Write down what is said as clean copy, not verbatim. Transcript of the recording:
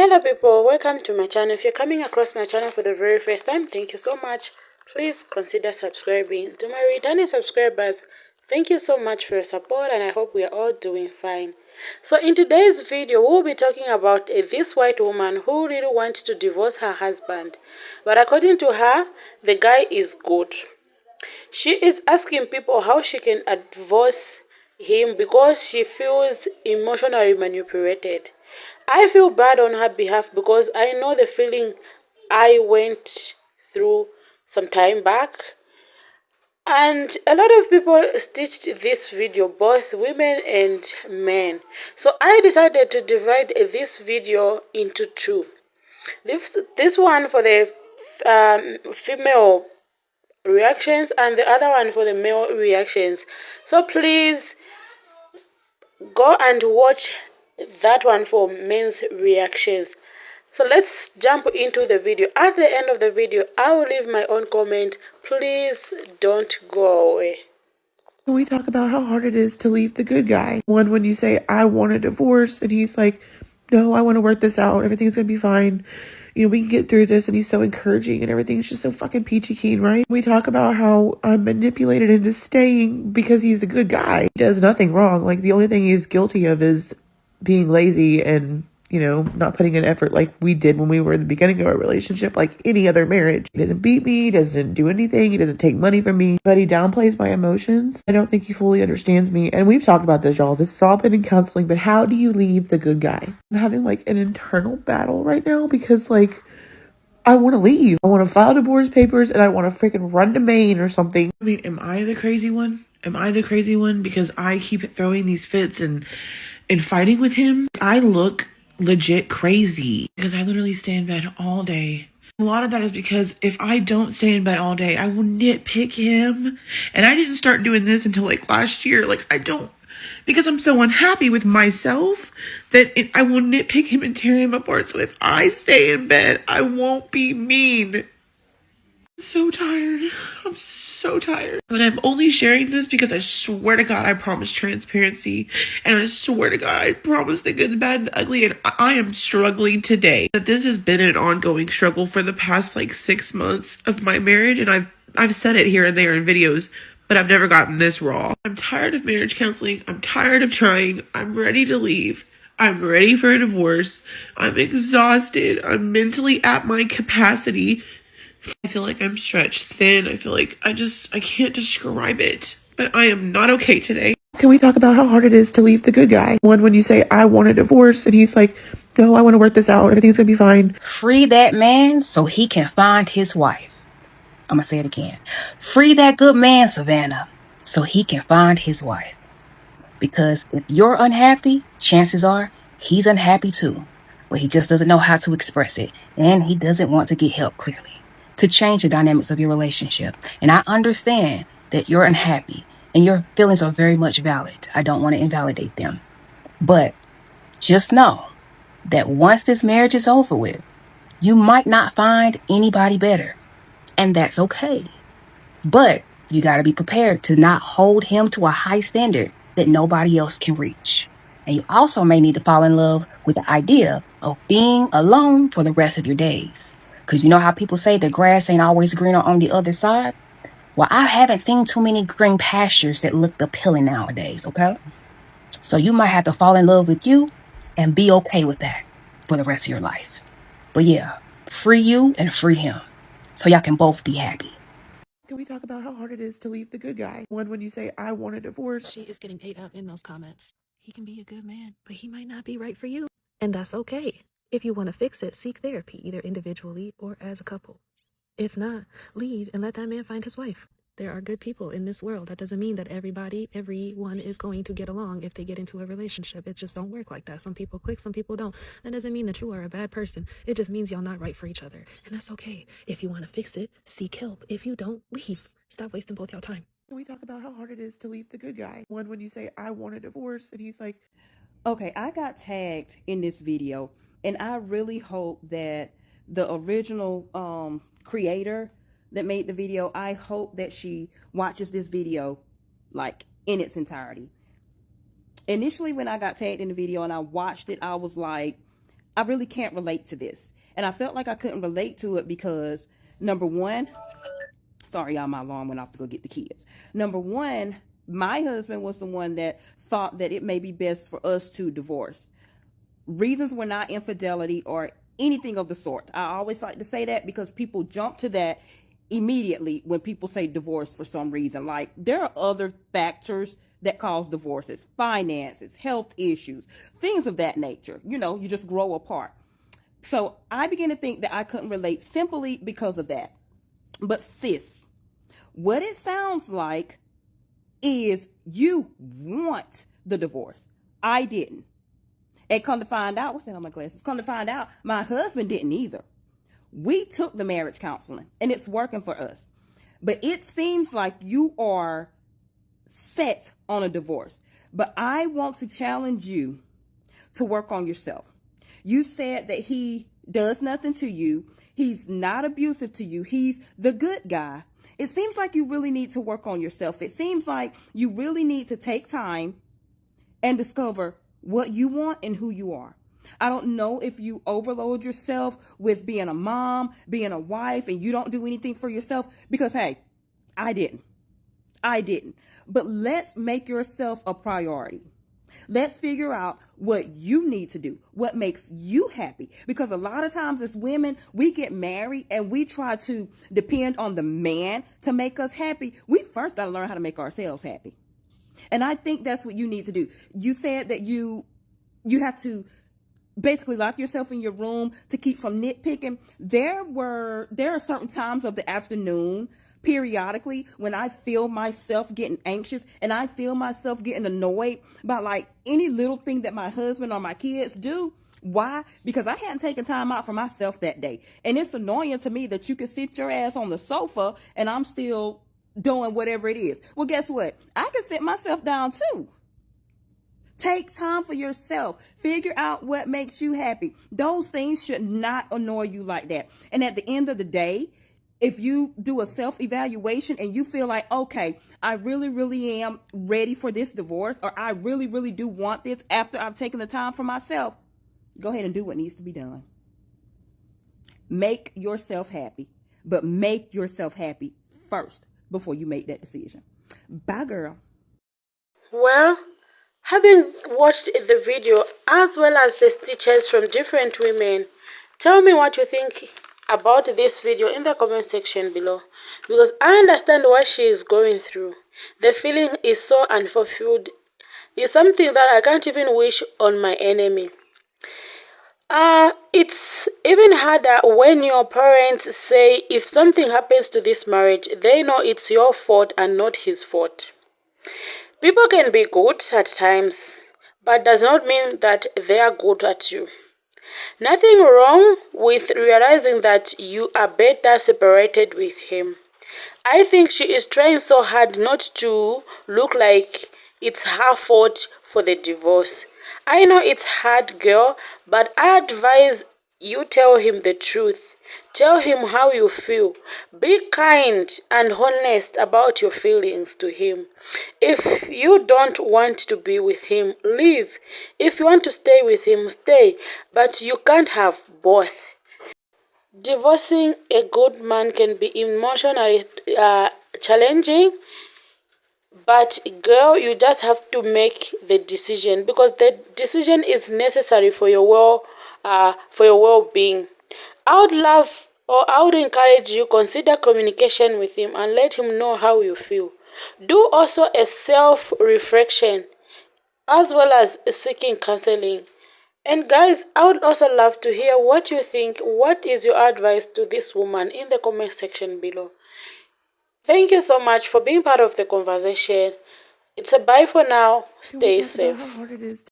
Hello people, welcome to my channel. If you're coming across my channel for the very first time, thank you so much. Please consider subscribing. To my returning subscribers, thank you so much for your support and I hope we are all doing fine. So in today's video, we'll be talking about this white woman who really wants to divorce her husband. But according to her, the guy is good. She is asking people how she can divorce him because she feels emotionally manipulated. I feel bad on her behalf because I know the feeling I went through some time back. And a lot of people stitched this video, both women and men. So I decided to divide this video into two. This one for the female reactions and the other one for the male reactions. So please go and watch that one for men's reactions. So let's jump into the video. At the end of the video, I will leave my own comment. Please don't go away. We talk about how hard it is to leave the good guy. One, when you say, I want a divorce, and he's like, no, I want to work this out. Everything's going to be fine. You know, we can get through this. And he's so encouraging and everything's just so fucking peachy keen, right? We talk about how I'm manipulated into staying because he's a good guy. He does nothing wrong. Like, the only thing he's guilty of is being lazy and, you know, not putting in effort like we did when we were in the beginning of our relationship, like any other marriage. He doesn't beat me, he doesn't do anything, he doesn't take money from me, but he downplays my emotions. I don't think he fully understands me. And we've talked about this, y'all. This has all been in counseling, but how do you leave the good guy? I'm having like an internal battle right now because like I want to leave. I want to file divorce papers and I want to freaking run to Maine or something. I mean, am I the crazy one? Am I the crazy one? Because I keep throwing these fits and fighting with him. I look legit crazy because I literally stay in bed all day. A lot of that is because if I don't stay in bed all day, I will nitpick him. And I didn't start doing this until like last year. Like I don't, because I'm so unhappy with myself that I will nitpick him and tear him apart. So if I stay in bed, I won't be mean. I'm so tired. I'm so tired. And I'm only sharing this because I swear to God I promise transparency. And I swear to God I promise the good, the bad, and the ugly. And I am struggling today. But this has been an ongoing struggle for the past like 6 months of my marriage. And I've said it here and there in videos, but I've never gotten this raw. I'm tired of marriage counseling. I'm tired of trying. I'm ready to leave. I'm ready for a divorce. I'm exhausted. I'm mentally at my capacity. I feel like I'm stretched thin. I feel like I can't describe it. But I am not okay today. Can we talk about how hard it is to leave the good guy? One, when you say, I want a divorce, and he's like, no, I want to work this out. Everything's going to be fine. Free that man so he can find his wife. I'm going to say it again. Free that good man, Savannah, so he can find his wife. Because if you're unhappy, chances are he's unhappy too. But he just doesn't know how to express it. And he doesn't want to get help clearly to change the dynamics of your relationship. And I understand that you're unhappy and your feelings are very much valid. I don't want to invalidate them. But just know that once this marriage is over with, you might not find anybody better. And that's okay. But you got to be prepared to not hold him to a high standard that nobody else can reach. And you also may need to fall in love with the idea of being alone for the rest of your days. Because you know how people say the grass ain't always greener on the other side? Well, I haven't seen too many green pastures that look appealing nowadays, okay? So you might have to fall in love with you and be okay with that for the rest of your life. But yeah, free you and free him so y'all can both be happy. Can we talk about how hard it is to leave the good guy? One, when you say, I want a divorce. She is getting ate up in those comments. He can be a good man, but he might not be right for you. And that's okay. If you want to fix it, seek therapy, either individually or as a couple. If not, leave and let that man find his wife. There are good people in this world. That doesn't mean that everyone is going to get along if they get into a relationship. It just don't work like that. Some people click, some people don't. That doesn't mean that you are a bad person. It just means y'all not right for each other. And that's okay. If you want to fix it, seek help. If you don't, leave. Stop wasting both y'all time. Can we talk about how hard it is to leave the good guy? One, when you say, I want a divorce, and he's like, okay, I got tagged in this video, and I really hope that the original creator that made the video, I hope that she watches this video like in its entirety. Initially, when I got tagged in the video and I watched it, I was like, I really can't relate to this. And I felt like I couldn't relate to it because, number one, sorry, y'all, my alarm went off to go get the kids. Number one, my husband was the one that thought that it may be best for us to divorce. Reasons were not infidelity or anything of the sort. I always like to say that because people jump to that immediately when people say divorce for some reason. Like, there are other factors that cause divorces: finances, health issues, things of that nature. You know, you just grow apart. So I began to think that I couldn't relate simply because of that. But sis, what it sounds like is you want the divorce. I didn't. And come to find out, what's that on my glasses? Come to find out, my husband didn't either. We took the marriage counseling and it's working for us. But it seems like you are set on a divorce. But I want to challenge you to work on yourself. You said that he does nothing to you. He's not abusive to you. He's the good guy. It seems like you really need to work on yourself. It seems like you really need to take time and discover what you want and who you are. I don't know if you overload yourself with being a mom, being a wife, and you don't do anything for yourself because, hey, I didn't. But let's make yourself a priority. Let's figure out what you need to do, what makes you happy. Because a lot of times as women, we get married and we try to depend on the man to make us happy. We first got to learn how to make ourselves happy. And I think that's what you need to do. You said that you have to basically lock yourself in your room to keep from nitpicking. There are certain times of the afternoon periodically when I feel myself getting anxious and I feel myself getting annoyed by like any little thing that my husband or my kids do. Why? Because I hadn't taken time out for myself that day. And it's annoying to me that you can sit your ass on the sofa and I'm still doing whatever it is. Well, guess what? I can sit myself down too. Take time for yourself. Figure out what makes you happy. Those things should not annoy you like that. And at the end of the day, if you do a self-evaluation and you feel like, okay, I really, really am ready for this divorce, or I really, really do want this after I've taken the time for myself, go ahead and do what needs to be done. Make yourself happy, but make yourself happy first before you make that decision. Bye, girl. Well, having watched the video as well as the stitches from different women, tell me what you think about this video in the comment section below, because I understand what she is going through. The feeling is so unfulfilled. It's something that I can't even wish on my enemy. It's even harder when your parents say if something happens to this marriage, they know it's your fault and not his fault. People can be good at times, but does not mean that they are good at you. Nothing wrong with realizing that you are better separated with him. I think she is trying so hard not to look like it's her fault for the divorce. I know it's hard, girl, but I advise you tell him the truth. Tell him how you feel. Be kind and honest about your feelings to him. If you don't want to be with him, leave. If you want to stay with him, stay. But you can't have both. Divorcing a good man can be emotionally challenging, but girl, you just have to make the decision because the decision is necessary for your well-being. I would encourage you consider communication with him and let him know how you feel. Do also a self-reflection as well as seeking counseling. And guys, I would also love to hear what you think. What is your advice to this woman in the comment section below? Thank you so much for being part of the conversation. It's a bye for now. Stay safe. How hard it is